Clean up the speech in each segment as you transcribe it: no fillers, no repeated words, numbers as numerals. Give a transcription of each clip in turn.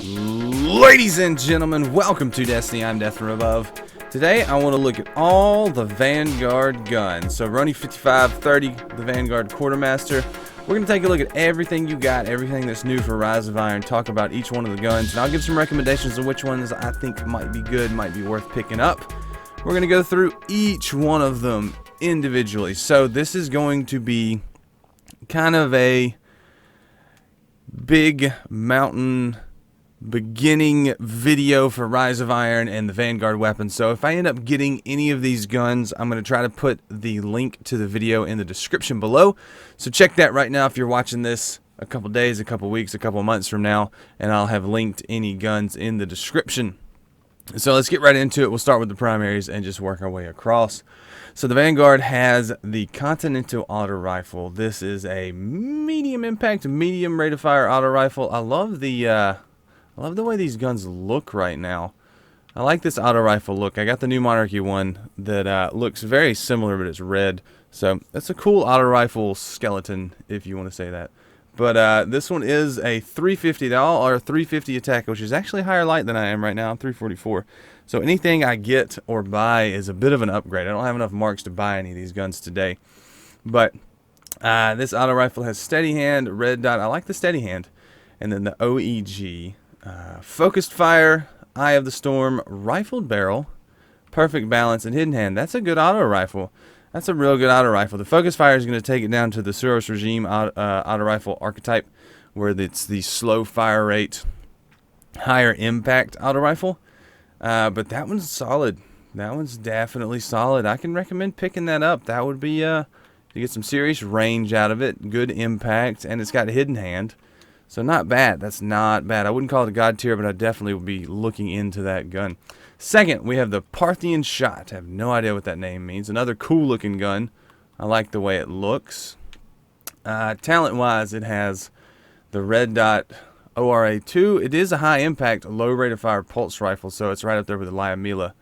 Ladies and gentlemen, welcome to Destiny. I'm Death from Above. Today I want to look at all the Vanguard guns. So Roni 5530, the Vanguard Quartermaster. We're going to take a look at everything you got, everything that's new for Rise of Iron, talk about each one of the guns, and I'll give some recommendations on which ones I think might be good, might be worth picking up. We're going to go through each one of them individually. So this is going to be kind of a big mountain beginning video for Rise of Iron and the Vanguard weapons. So if I end up getting any of these guns, I'm going to try to put the link to the video in the description below. So check that right now if you're watching this a couple days, a couple weeks, a couple months from now, and I'll have linked any guns in the description. So let's get right into it. We'll start with the primaries and just work our way across. So the Vanguard has the Continental auto rifle. This is a medium impact, medium rate of fire auto rifle. I love the way these guns look right now. I like this auto rifle look. I got the new Monarchy one that looks very similar, but it's red. So that's a cool auto rifle skeleton, if you want to say that. But this one is a 350. They all are 350 attack, which is actually higher light than I am right now. I'm 344. So anything I get or buy is a bit of an upgrade. I don't have enough marks to buy any of these guns today. But this auto rifle has steady hand, red dot. I like the steady hand. And then the OEG. Focused fire, Eye of the Storm, rifled barrel, perfect balance, and hidden hand. That's a good auto rifle. That's a real good auto rifle. The focus fire is going to take it down to the Suros regime auto rifle archetype, where it's the slow fire rate, higher impact auto rifle. But that one's solid. That one's definitely solid. I can recommend picking that up. That would be you get some serious range out of it, good impact, and it's got a hidden hand. So not bad. That's not bad. I wouldn't call it a god tier, but I definitely will be looking into that gun. Second, we have the Parthian Shot. I have no idea what that name means. Another cool looking gun. I like the way it looks. Talent wise, it has the red dot ORA2. It is a high impact, low rate of fire pulse rifle, so it's right up there with the Lyamila.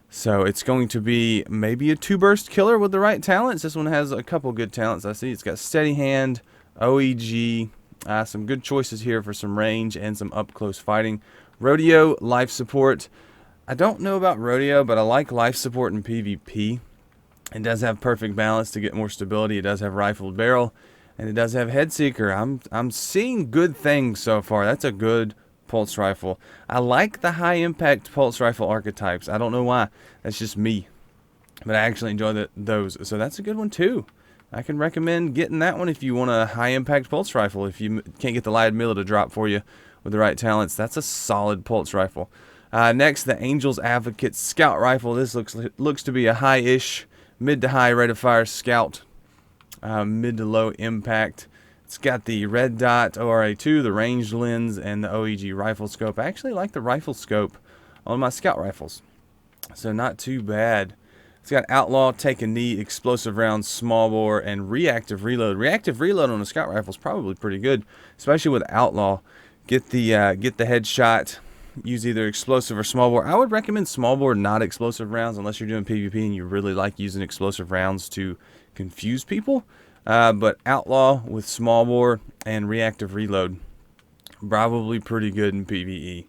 So it's going to be maybe a 2-burst killer with the right talents. This one has a couple good talents. I see it's got steady hand, OEG. Some good choices here for some range and some up-close fighting. Rodeo, life support. I don't know about Rodeo, but I like life support in PvP. It does have perfect balance to get more stability. It does have rifled barrel, and it does have head seeker. I'm seeing good things so far. That's a good pulse rifle. I like the high-impact pulse rifle archetypes. I don't know why. That's just me. But I actually enjoy those. So that's a good one, too. I can recommend getting that one if you want a high-impact pulse rifle. If you can't get the Lyamila to drop for you with the right talents, that's a solid pulse rifle. Next, the Angel's Advocate Scout Rifle. This looks to be a high-ish, mid to high rate of fire scout, mid to low impact. It's got the red dot ORA2, the ranged lens, and the OEG rifle scope. I actually like the rifle scope on my scout rifles, so not too bad. It's got Outlaw, Take a Knee, Explosive Rounds, Small Bore, and Reactive Reload. Reactive Reload on a Scout Rifle is probably pretty good, especially with Outlaw. Get the headshot, use either Explosive or Small Bore. I would recommend Small Bore, not Explosive Rounds, unless you're doing PvP and you really like using Explosive Rounds to confuse people. But Outlaw with Small Bore and Reactive Reload, probably pretty good in PvE.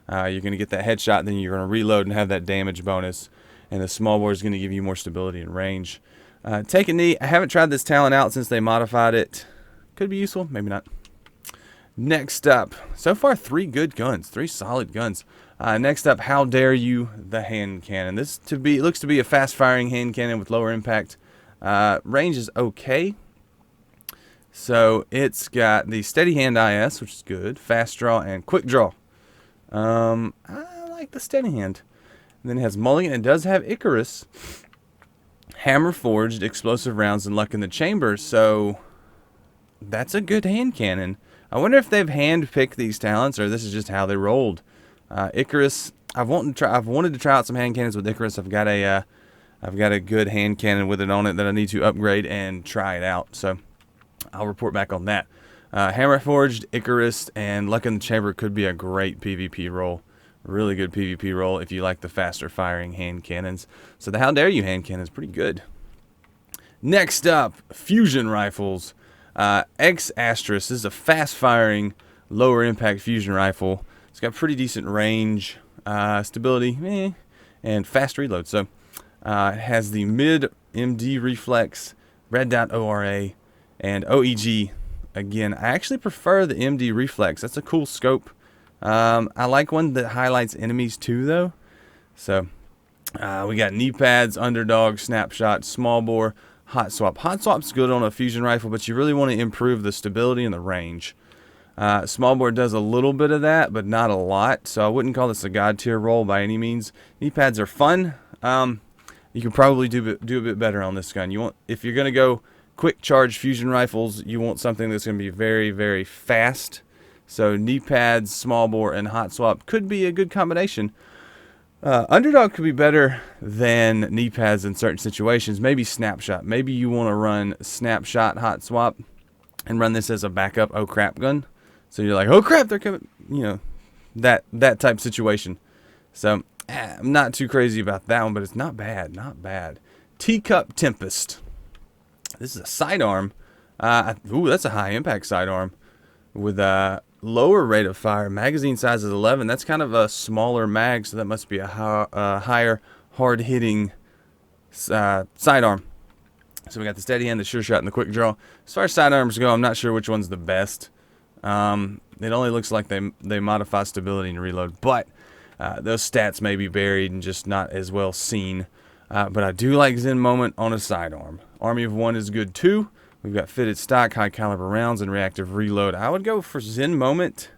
You're going to get that headshot, then you're going to reload and have that damage bonus. And the small bore is going to give you more stability and range. Take a Knee. I haven't tried this talent out since they modified it. Could be useful, maybe not. Next up, so far 3 good guns, 3 solid guns. Next up, How Dare You, the hand cannon. This looks to be a fast-firing hand cannon with lower impact. Range is okay. So it's got the steady hand IS, which is good, fast draw, and quick draw. I like the steady hand. And then it has Mulligan. It does have Icarus, Hammer Forged, Explosive Rounds, and Luck in the Chamber. So that's a good hand cannon. I wonder if they've hand-picked these talents or this is just how they rolled. Icarus. I've wanted to try out some hand cannons with Icarus. I've got a good hand cannon with it on it that I need to upgrade and try it out. So I'll report back on that. Hammer Forged, Icarus, and Luck in the Chamber could be a great PvP roll. Really good PvP roll if you like the faster firing hand cannons. So the How Dare You hand cannon is pretty good. Next up, fusion rifles. Astris. This is a fast firing, lower impact fusion rifle. It's got pretty decent range, stability, and fast reload. So it has the mid MD reflex, red dot ORA, and OEG. Again, I actually prefer the MD reflex. That's a cool scope. I like one that highlights enemies too, though. So we got knee pads, underdog, snapshot, small bore, hot swap. Hot swap's good on a fusion rifle, but you really want to improve the stability and the range. Small bore does a little bit of that, but not a lot. So I wouldn't call this a god tier roll by any means. Knee pads are fun. You can probably do a bit better on this gun. If you're gonna go quick charge fusion rifles, you want something that's gonna be very, very fast. So knee pads, small bore, and hot swap could be a good combination. Underdog could be better than knee pads in certain situations. Maybe snapshot. Maybe you want to run snapshot, hot swap, and run this as a backup oh crap gun. So you're like, oh crap, they're coming. You know, that type situation. So I'm not too crazy about that one, but it's not bad. Not bad. Teacup Tempest. This is a sidearm. Ooh, that's a high impact sidearm with a lower rate of fire. Magazine size is 11. That's kind of a smaller mag, so that must be a higher hard hitting sidearm. So we got the steady hand, the sure shot, and the quick draw. As far as sidearms go, I'm not sure which one's the best. It only looks like they modify stability and reload, but those stats may be buried and just not as well seen. But I do like Zen Moment on a sidearm. Army of One is good too. We've got fitted stock, high caliber rounds, and reactive reload. I would go for Zen Moment,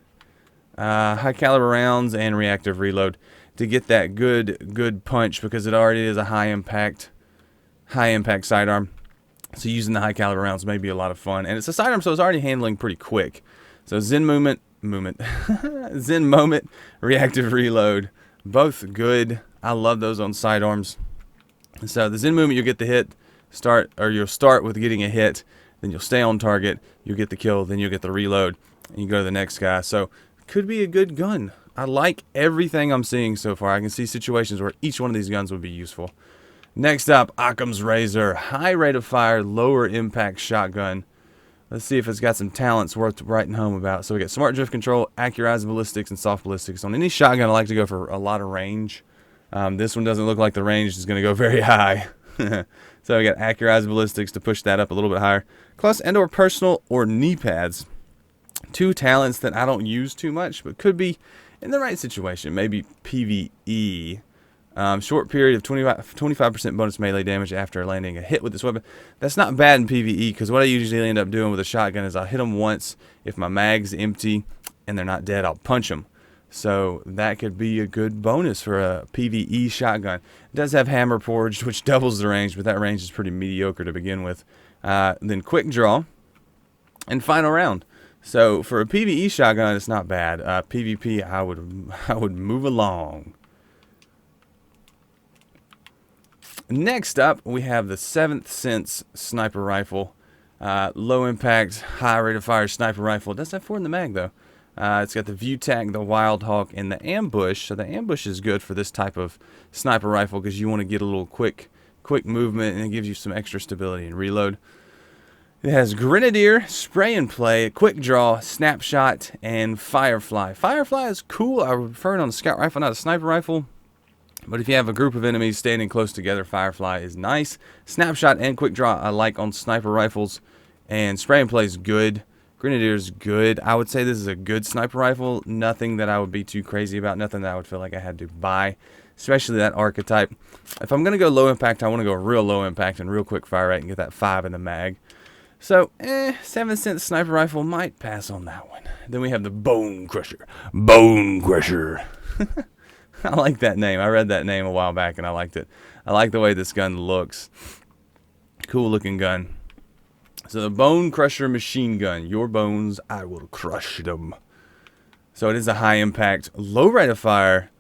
high caliber rounds, and reactive reload to get that good punch, because it already is a high impact sidearm. So using the high caliber rounds may be a lot of fun, and it's a sidearm, so it's already handling pretty quick. So Zen Moment, Zen Moment, reactive reload, both good. I love those on sidearms. So the Zen Moment, you'll get the hit. You'll start with getting a hit, then you'll stay on target, you'll get the kill, then you'll get the reload, and you go to the next guy. So could be a good gun. I like everything I'm seeing so far. I can see situations where each one of these guns would be useful. Next up, Occam's Razor, high rate of fire, lower impact shotgun. Let's see if it's got some talents worth writing home about. So we got smart drift control, accurized ballistics, and soft ballistics. On any shotgun, I like to go for a lot of range. This one doesn't look like the range is going to go very high. So we got accurized ballistics to push that up a little bit higher. Plus and/or personal or knee pads. Two talents that I don't use too much, but could be in the right situation. Maybe PvE. Short period of 25% bonus melee damage after landing a hit with this weapon. That's not bad in PvE, because what I usually end up doing with a shotgun is I'll hit them once. If my mag's empty and they're not dead, I'll punch them. So that could be a good bonus for a PvE shotgun. It does have hammer forged, which doubles the range, but that range is pretty mediocre to begin with. Then quick draw and final round. So for a PvE shotgun, it's not bad. PvP, I would move along. Next up, we have the 7th Sense sniper rifle. Low impact, high rate of fire sniper rifle. It does have 4 in the mag though. It's got the view tag, the wild hawk, and the ambush. So the ambush is good for this type of sniper rifle, because you want to get a little quick movement, and it gives you some extra stability and reload. It has grenadier, spray and play, quick draw, snapshot, and firefly. Firefly is cool. I prefer it on a scout rifle, not a sniper rifle. But if you have a group of enemies standing close together, firefly is nice. Snapshot and quick draw I like on sniper rifles, and spray and play is good. Grenadier's good. I would say this is a good sniper rifle. Nothing that I would be too crazy about. Nothing that I would feel like I had to buy. Especially that archetype. If I'm going to go low impact, I want to go real low impact and real quick fire rate and get that 5 in the mag. So, 7th Sense sniper rifle, might pass on that one. Then we have the BoneKruscher. BoneKruscher. I like that name. I read that name a while back and I liked it. I like the way this gun looks. Cool looking gun. So the BoneKruscher machine gun. Your bones, I will crush them. So it is a high impact, low rate of fire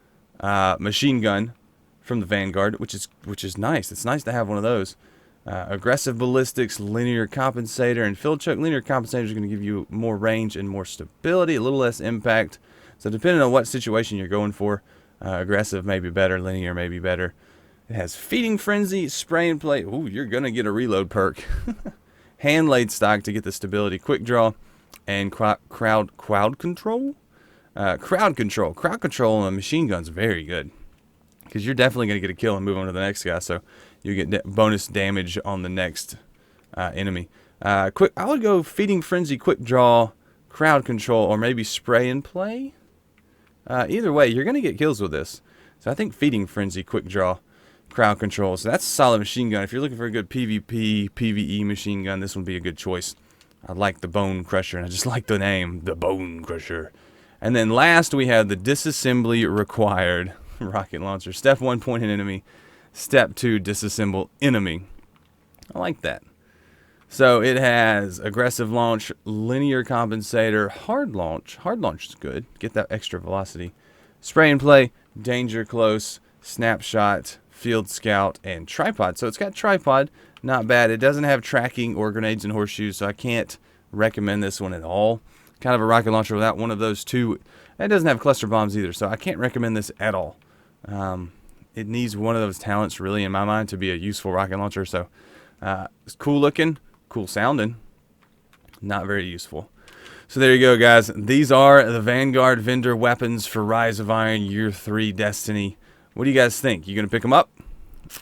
machine gun from the Vanguard, which is nice. It's nice to have one of those. Aggressive ballistics, linear compensator, and field choke. Linear compensator is going to give you more range and more stability, a little less impact. So depending on what situation you're going for, aggressive may be better, linear may be better. It has feeding frenzy, spray and play. Ooh, you're going to get a reload perk. Hand laid stock to get the stability, quick draw, and crowd control. Crowd control. Crowd control on a machine gun's very good, because you're definitely going to get a kill and move on to the next guy, so you get bonus damage on the next enemy. I would go Feeding Frenzy, Quick Draw, Crowd Control, or maybe Spray and Play. Either way, you're going to get kills with this. So I think Feeding Frenzy, Quick Draw, Crowd Control. So that's a solid machine gun. If you're looking for a good PvP, PvE machine gun, this would be a good choice. I like the BoneKruscher, and I just like the name, the BoneKruscher. And then last, we have the Disassembly Required rocket launcher. Step 1, point an enemy. Step 2, disassemble enemy. I like that. So it has aggressive launch, linear compensator, hard launch. Hard launch is good. Get that extra velocity. Spray and play, danger close, snapshot, field scout, and tripod. So it's got tripod. Not bad. It doesn't have tracking or grenades and horseshoes, so I can't recommend this one at all. Kind of a rocket launcher without one of those two. It doesn't have cluster bombs either, so I can't recommend this at all. It needs one of those talents, really, in my mind, to be a useful rocket launcher. So it's cool looking, cool sounding, not very useful. So there you go, guys. These are the Vanguard vendor weapons for Rise of Iron Year 3 Destiny. What do you guys think? You going to pick them up?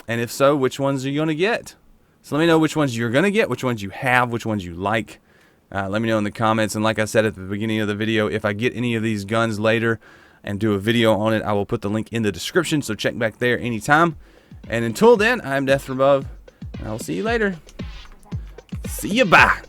And if so, which ones are you going to get? So let me know which ones you're going to get, which ones you have, which ones you like. Let me know in the comments. And like I said at the beginning of the video, if I get any of these guns later and do a video on it, I will put the link in the description. So check back there anytime. And until then, I'm Death from Above, and I'll see you later. See you, bye.